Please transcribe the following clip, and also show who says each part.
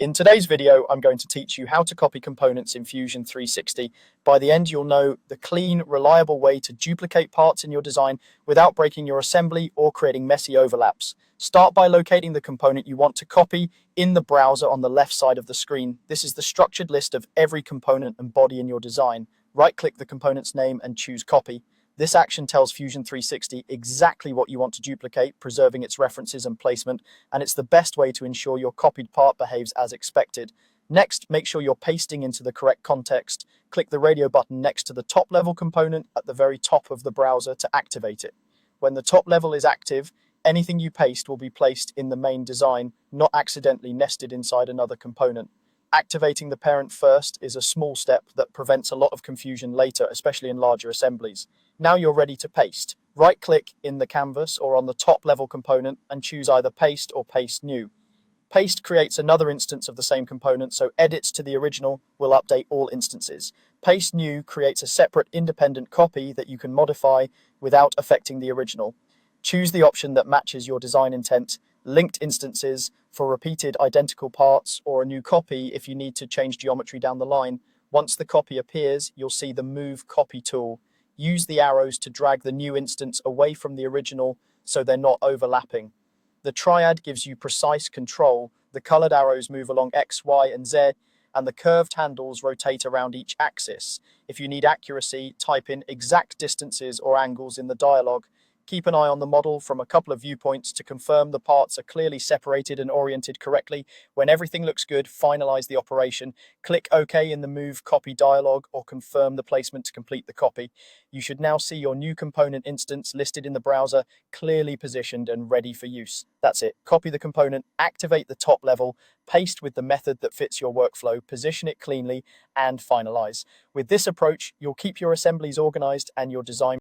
Speaker 1: In today's video, I'm going to teach you how to copy components in Fusion 360. By the end, you'll know the clean, reliable way to duplicate parts in your design without breaking your assembly or creating messy overlaps. Start by locating the component you want to copy in the browser on the left side of the screen. This is the structured list of every component and body in your design. Right-click the component's name and choose Copy. This action tells Fusion 360 exactly what you want to duplicate, preserving its references and placement, and it's the best way to ensure your copied part behaves as expected. Next, make sure you're pasting into the correct context. Click the radio button next to the top level component at the very top of the browser to activate it. When the top level is active, anything you paste will be placed in the main design, not accidentally nested inside another component. Activating the parent first is a small step that prevents a lot of confusion later, especially in larger assemblies. Now you're ready to paste. Right-click in the canvas or on the top-level component and choose either Paste or Paste New. Paste creates another instance of the same component, so edits to the original will update all instances. Paste New creates a separate independent copy that you can modify without affecting the original. Choose the option that matches your design intent. Linked instances for repeated identical parts, or a new copy if you need to change geometry down the line. Once the copy appears, you'll see the Move Copy tool. Use the arrows to drag the new instance away from the original so they're not overlapping. The triad gives you precise control. The colored arrows move along X, Y, and Z, and the curved handles rotate around each axis. If you need accuracy, type in exact distances or angles in the dialog. Keep an eye on the model from a couple of viewpoints to confirm the parts are clearly separated and oriented correctly. When everything looks good, finalize the operation. Click OK in the Move Copy dialog or confirm the placement to complete the copy. You should now see your new component instance listed in the browser, clearly positioned and ready for use. That's it. Copy the component, activate the top level, paste with the method that fits your workflow, position it cleanly, and finalize. With this approach, you'll keep your assemblies organized and your design